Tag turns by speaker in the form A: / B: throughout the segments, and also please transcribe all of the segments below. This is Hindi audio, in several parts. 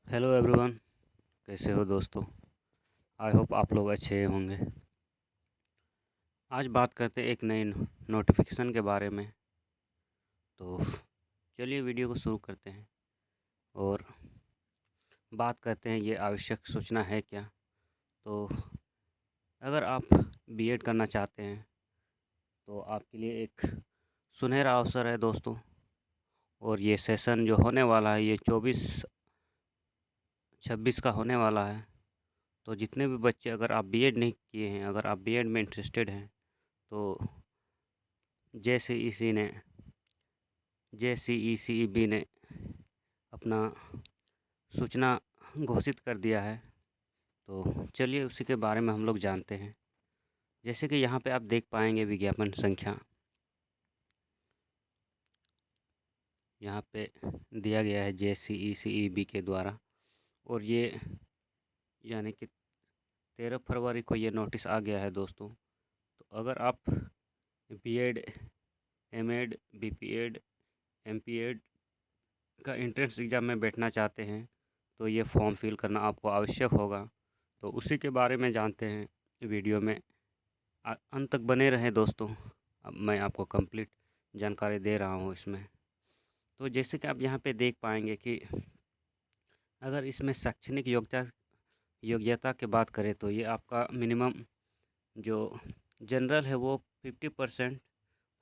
A: हेलो एवरीवन, कैसे हो दोस्तों। आई होप आप लोग अच्छे होंगे। आज बात करते हैं एक नई नोटिफिकेशन के बारे में। तो चलिए वीडियो को शुरू करते हैं और बात करते हैं ये आवश्यक सूचना है क्या। तो अगर आप बीएड करना चाहते हैं तो आपके लिए एक सुनहरा अवसर है दोस्तों। और ये सेशन जो होने वाला है ये 24-26 का होने वाला है। तो जितने भी बच्चे, अगर आप बीएड नहीं किए हैं, अगर आप बीएड में इंटरेस्टेड हैं, तो जेसीईसीबी ने अपना सूचना घोषित कर दिया है। तो चलिए उसी के बारे में हम लोग जानते हैं। जैसे कि यहाँ पे आप देख पाएंगे विज्ञापन संख्या यहाँ पे दिया गया है जेसीईसीबी के द्वारा। और ये यानी कि 13 फरवरी को ये नोटिस आ गया है दोस्तों। तो अगर आप बीएड, एमएड, बीपीएड, एमपीएड का एंट्रेंस एग्ज़ाम में बैठना चाहते हैं तो ये फॉर्म फिल करना आपको आवश्यक होगा। तो उसी के बारे में जानते हैं वीडियो में। अंत तक बने रहें दोस्तों। अब मैं आपको कंप्लीट जानकारी दे रहा हूँ इसमें। तो जैसे कि आप यहाँ पे देख पाएंगे कि अगर इसमें शैक्षणिक योग्यता की बात करें तो ये आपका मिनिमम जो जनरल है वो 50%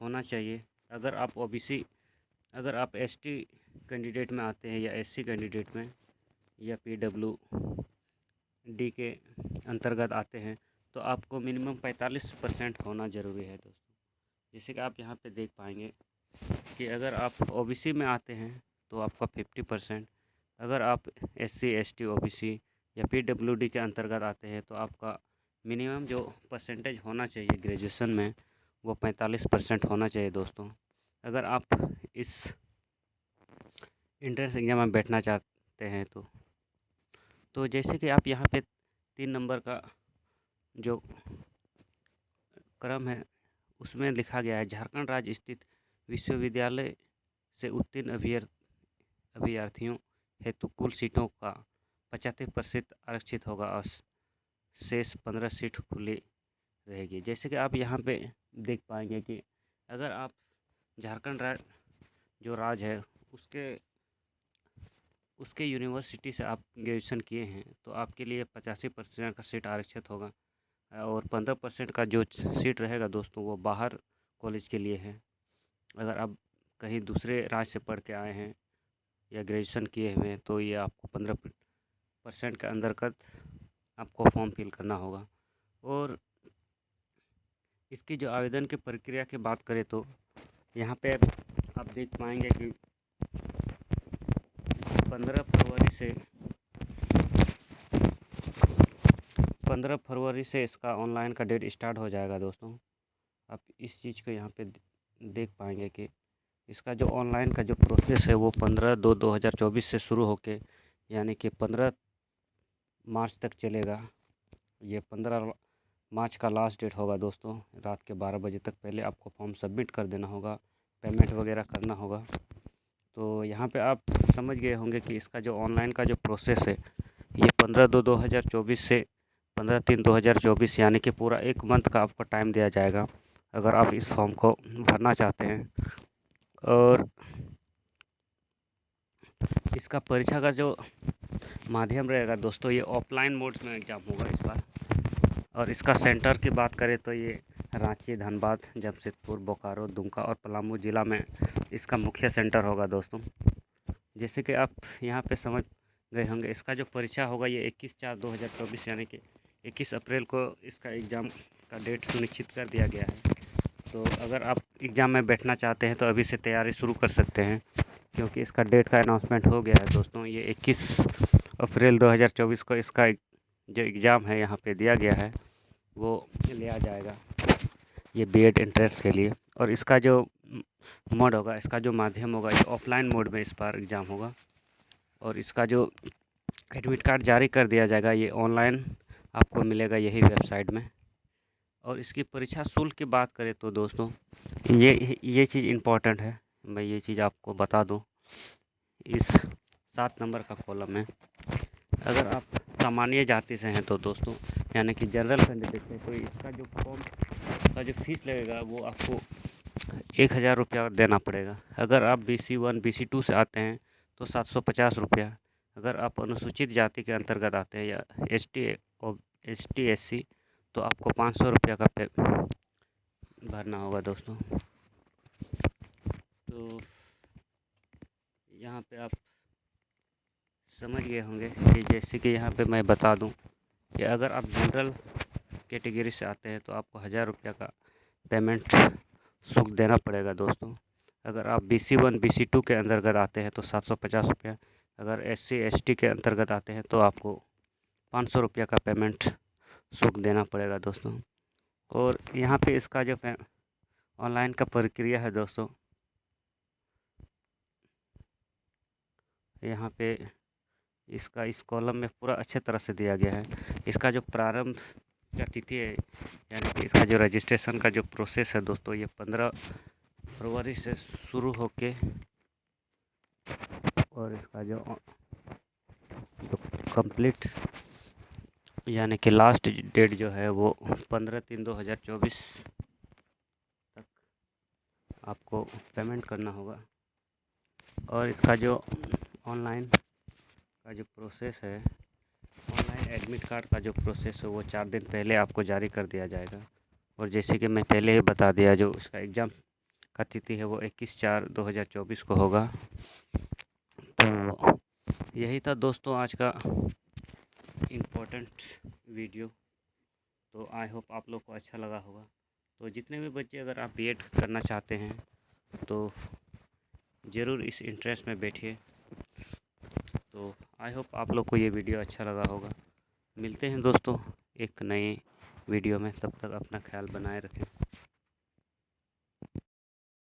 A: होना चाहिए। अगर आप एसटी कैंडिडेट में आते हैं या एससी कैंडिडेट में या पीडब्ल्यूडी के अंतर्गत आते हैं तो आपको मिनिमम 45% होना ज़रूरी है दोस्तों। जैसे कि आप यहाँ पे देख पाएंगे कि अगर आप ओबीसी में आते हैं तो आपका 50%, अगर आप एससी एसटी ओबीसी या पीडब्ल्यूडी के अंतर्गत आते हैं तो आपका मिनिमम जो परसेंटेज होना चाहिए ग्रेजुएशन में वो 45% होना चाहिए दोस्तों। अगर आप इस एंट्रेंस एग्ज़ाम में बैठना चाहते हैं तो जैसे कि आप यहाँ पे 3 नंबर का जो क्रम है उसमें लिखा गया है, झारखंड राज्य स्थित विश्वविद्यालय से उत्तीर्ण अभ्यर्थियों हेतु कुल सीटों का 75% आरक्षित होगा और शेष 15 सीट खुली रहेगी। जैसे कि आप यहाँ पे देख पाएंगे कि अगर आप झारखंड जो राज्य है उसके यूनिवर्सिटी से आप ग्रेजुएशन किए हैं तो आपके लिए 85% का सीट आरक्षित होगा। और 15% का जो सीट रहेगा दोस्तों वो बाहर कॉलेज के लिए है। अगर आप कहीं दूसरे राज्य से पढ़ के आए हैं या ग्रेजुएशन किए हुए हैं तो ये आपको 15% के अंतर्गत आपको फॉर्म फिल करना होगा। और इसकी जो आवेदन की प्रक्रिया की बात करें तो यहाँ पे आप देख पाएंगे कि 15 फरवरी से इसका ऑनलाइन का डेट स्टार्ट हो जाएगा दोस्तों। आप इस चीज़ को यहाँ पे देख पाएंगे कि इसका जो ऑनलाइन का जो प्रोसेस है वो 15/2/2024 से शुरू होके यानी कि 15 मार्च तक चलेगा। ये 15 मार्च का लास्ट डेट होगा दोस्तों। रात के 12 बजे तक पहले आपको फॉर्म सबमिट कर देना होगा, पेमेंट वगैरह करना होगा। तो यहाँ पे आप समझ गए होंगे कि इसका जो ऑनलाइन का जो प्रोसेस है ये 15/2/2024 से 15/3/2024 यानी कि पूरा 1 मंथ का आपको टाइम दिया जाएगा अगर आप इस फॉर्म को भरना चाहते हैं। और इसका परीक्षा का जो माध्यम रहेगा दोस्तों ये ऑफलाइन मोड में एग्ज़ाम होगा इस बार। और इसका सेंटर की बात करें तो ये रांची, धनबाद, जमशेदपुर, बोकारो, दुमका और पलामू ज़िला में इसका मुख्य सेंटर होगा दोस्तों। जैसे कि आप यहाँ पे समझ गए होंगे इसका जो परीक्षा होगा ये 21/4/2024 यानी कि 21 अप्रैल को इसका एग्ज़ाम का डेट सुनिश्चित कर दिया गया है। तो अगर आप एग्ज़ाम में बैठना चाहते हैं तो अभी से तैयारी शुरू कर सकते हैं क्योंकि इसका डेट का अनाउंसमेंट हो गया है दोस्तों। ये 21 अप्रैल 2024 को इसका जो एग्ज़ाम है यहाँ पे दिया गया है वो लिया जाएगा ये बीएड एंट्रेंस के लिए। और इसका जो मोड होगा, इसका जो माध्यम होगा ये ऑफलाइन मोड में इस बार एग्ज़ाम होगा। और इसका जो एडमिट कार्ड जारी कर दिया जाएगा ये ऑनलाइन आपको मिलेगा यही वेबसाइट में। और इसकी परीक्षा शुल्क की बात करें तो दोस्तों ये चीज़ इम्पोर्टेंट है, मैं ये चीज़ आपको बता दूं। इस 7 नंबर का कॉलम में अगर आप सामान्य जाति से हैं तो दोस्तों, यानी कि जनरल कैंडिडेट है, तो इसका जो फॉर्म का जो फीस लगेगा वो आपको 1000 रुपया देना पड़ेगा। अगर आप BC1 BC2 से आते हैं तो 750 रुपया। अगर आप अनुसूचित जाति के अंतर्गत आते हैं या ST SC तो आपको 500 रुपया का पे भरना होगा दोस्तों। तो यहाँ पे आप समझ गए होंगे कि जैसे कि यहाँ पे मैं बता दूँ कि अगर आप जनरल कैटेगरी से आते हैं तो आपको 1000 रुपया का पेमेंट शुल्क देना पड़ेगा दोस्तों। अगर आप BC1 BC2 के अंतर्गत आते हैं तो 750 रुपया। अगर SC ST के अंतर्गत आते हैं तो आपको 500 रुपया का पेमेंट शुल्क देना पड़ेगा दोस्तों। और यहाँ पे इसका जो ऑनलाइन का प्रक्रिया है दोस्तों, यहाँ पे इसका इस कॉलम में पूरा अच्छे तरह से दिया गया है। इसका जो प्रारंभ का तिथि है, यानी कि इसका जो रजिस्ट्रेशन का जो प्रोसेस है दोस्तों, ये 15 फरवरी से शुरू होके और इसका जो कंप्लीट यानी कि लास्ट डेट जो है वो 15/3/2024 तक आपको पेमेंट करना होगा। और इसका जो ऑनलाइन का जो प्रोसेस है, ऑनलाइन एडमिट कार्ड का जो प्रोसेस है वो 4 दिन पहले आपको जारी कर दिया जाएगा। और जैसे कि मैं पहले ही बता दिया, जो उसका एग्ज़ाम का तिथि है वो 21/4/2024 को होगा। तो यही था दोस्तों आज का इम्पोर्टेंट वीडियो। तो आई होप आप लोग को अच्छा लगा होगा। तो जितने भी बच्चे अगर आप B.Ed करना चाहते हैं तो ज़रूर इस इंटरेस्ट में बैठिए। तो आई होप आप लोग को ये वीडियो अच्छा लगा होगा। मिलते हैं दोस्तों एक नए वीडियो में, तब तक अपना ख्याल बनाए रखें।